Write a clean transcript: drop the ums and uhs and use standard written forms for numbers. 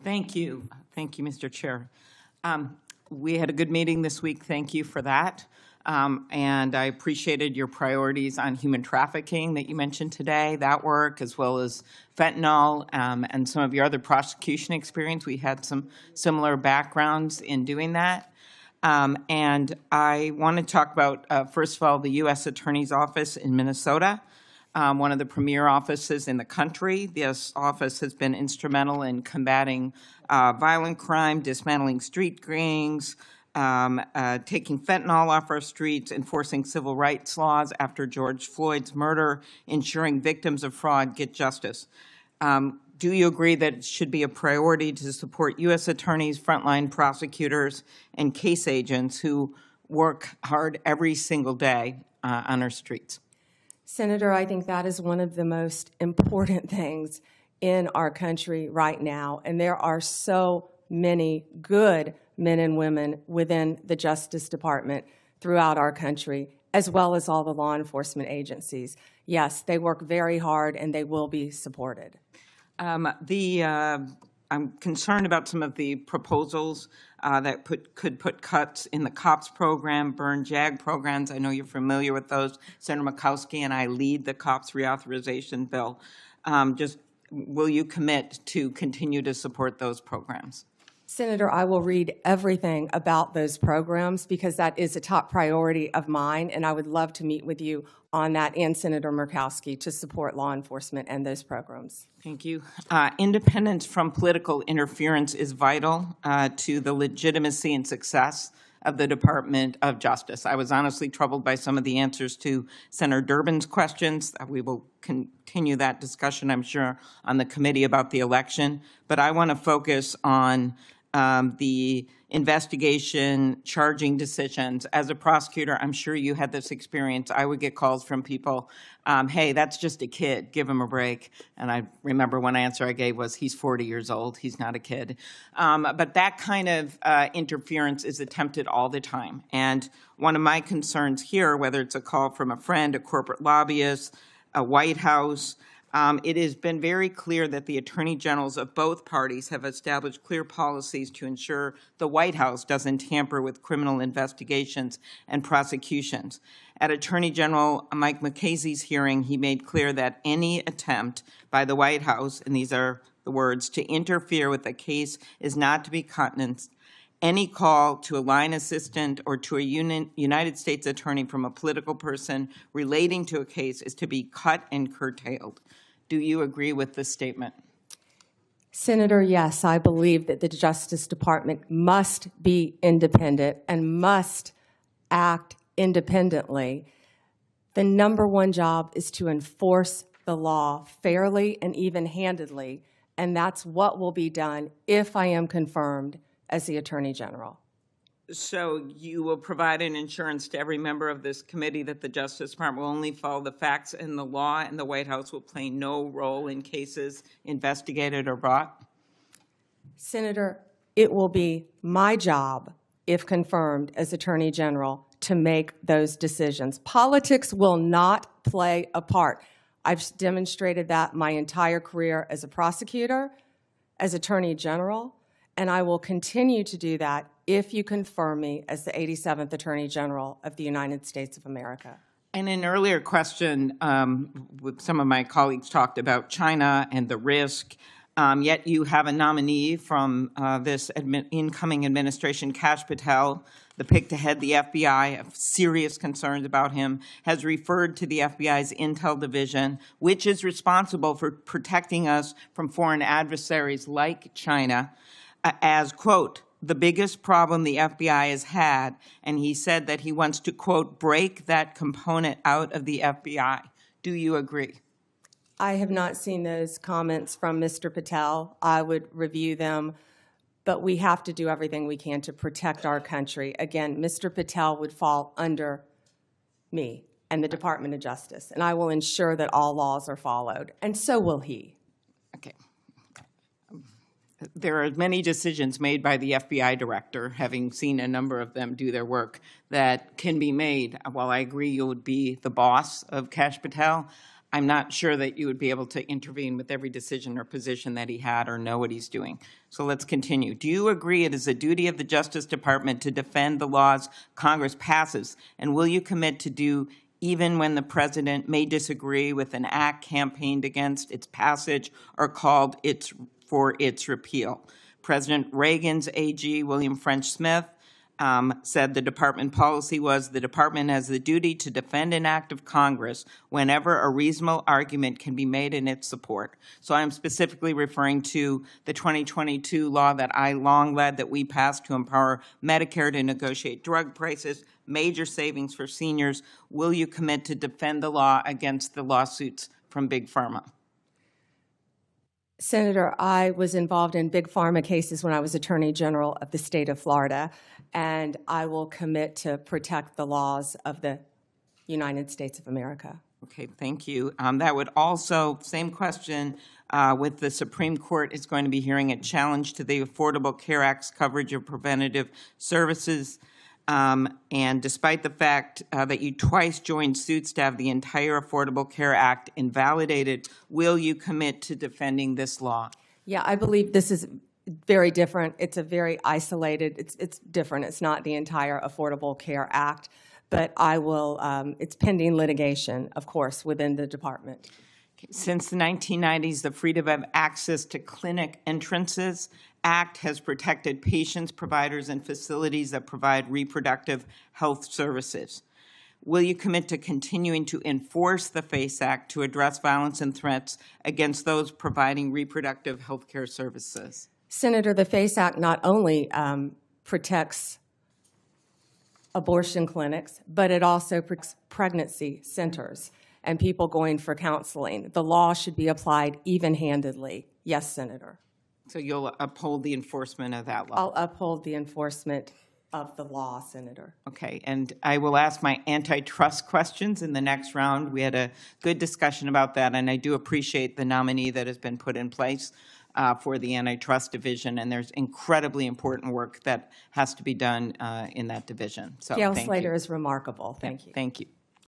Thank you. Thank you, Mr. Chair. We had a good meeting this week. Thank you for that. And I appreciated your priorities on human trafficking that you mentioned today, that work, as well as fentanyl and some of your other prosecution experience. We had some similar backgrounds in doing that. And I want to talk about, first of all, the U.S. Attorney's Office in Minnesota. One of the premier offices in the country. This office has been instrumental in combating violent crime, dismantling street gangs, taking fentanyl off our streets, enforcing civil rights laws after George Floyd's murder, ensuring victims of fraud get justice. Do you agree that it should be a priority to support U.S. attorneys, frontline prosecutors, and case agents who work hard every single day on our streets? Senator, I think that is one of the most important things in our country right now, and there are so many good men and women within the Justice Department throughout our country, as well as all the law enforcement agencies. Yes, they work very hard, and they will be supported. I'm concerned about some of the proposals that could put cuts in the COPS program, burn JAG programs. I know you're familiar with those. Senator Murkowski and I lead the COPS reauthorization bill. Just will you commit to continue to support those programs? Senator, I will read everything about those programs because that is a top priority of mine, and I would love to meet with you on that and Senator Murkowski to support law enforcement and those programs. Thank you. Independence from political interference is vital to the legitimacy and success of the Department of Justice. I was honestly troubled by some of the answers to Senator Durbin's questions. We will continue that discussion, I'm sure, on the committee about the election. But I want to focus on the investigation, charging decisions. As a prosecutor, I'm sure you had this experience. I would get calls from people, hey, that's just a kid, give him a break. And I remember one answer I gave was, he's 40 years old, he's not a kid. But that kind of interference is attempted all the time. And one of my concerns here, whether it's a call from a friend, a corporate lobbyist, a White House, it has been very clear that the attorney generals of both parties have established clear policies to ensure the White House doesn't tamper with criminal investigations and prosecutions. At Attorney General Mike Mukasey's hearing, he made clear that any attempt by the White House, and these are the words, to interfere with a case is not to be countenanced. Any call to a line assistant or to a United States attorney from a political person relating to a case is to be cut and curtailed. Do you agree with this statement? Senator, yes, I believe that the Justice Department must be independent and must act independently. The number one job is to enforce the law fairly and even-handedly, and that's what will be done if I am confirmed as the Attorney General. So you will provide an assurance to every member of this committee that the Justice Department will only follow the facts and the law, and the White House will play no role in cases investigated or brought? Senator, it will be my job, if confirmed as Attorney General, to make those decisions. Politics will not play a part. I've demonstrated that my entire career as a prosecutor, as Attorney General, and I will continue to do that if you confirm me as the 87th Attorney General of the United States of America. In an earlier question, some of my colleagues talked about China and the risk, yet you have a nominee from this incoming administration, Kash Patel, the pick to head the FBI, have serious concerns about him, has referred to the FBI's Intel Division, which is responsible for protecting us from foreign adversaries like China, as, quote, the biggest problem the FBI has had, and he said that he wants to, quote, break that component out of the FBI. Do you agree? I have not seen those comments from Mr. Patel. I would review them, but we have to do everything we can to protect our country. Again, Mr. Patel would fall under me and the Department of Justice, and I will ensure that all laws are followed, and so will he. Okay. There are many decisions made by the FBI director, having seen a number of them do their work, that can be made. While I agree you would be the boss of Kash Patel, I'm not sure that you would be able to intervene with every decision or position that he had or know what he's doing. So let's continue. Do you agree it is a duty of the Justice Department to defend the laws Congress passes? And will you commit to do even when the president may disagree with an act campaigned against its passage or called for its repeal? President Reagan's AG, William French Smith, said the department policy was the department has the duty to defend an act of Congress whenever a reasonable argument can be made in its support. So I'm specifically referring to the 2022 law that I long led that we passed to empower Medicare to negotiate drug prices, major savings for seniors. Will you commit to defend the law against the lawsuits from Big Pharma? Senator, I was involved in big pharma cases when I was Attorney General of the state of Florida, and I will commit to protect the laws of the United States of America. Okay, thank you. That would also, same question, with the Supreme Court is going to be hearing a challenge to the Affordable Care Act's coverage of preventative services. And despite the fact that you twice joined suits to have the entire Affordable Care Act invalidated, will you commit to defending this law? Yeah, I believe this is very different. It's a very isolated, it's different. It's not the entire Affordable Care Act, but I will, it's pending litigation, of course, within the department. Since the 1990s, the Freedom of Access to Clinic Entrances Act has protected patients, providers, and facilities that provide reproductive health services. Will you commit to continuing to enforce the FACE Act to address violence and threats against those providing reproductive health care services? Senator, the FACE Act not only protects abortion clinics, but it also protects pregnancy centers and people going for counseling. The law should be applied even-handedly. Yes, Senator. So you'll uphold the enforcement of that law? I'll uphold the enforcement of the law, Senator. Okay, and I will ask my antitrust questions in the next round. We had a good discussion about that, and I do appreciate the nominee that has been put in place for the antitrust division, and there's incredibly important work that has to be done in that division. So Gail thank Slater you. is remarkable. Thank you. Thank you.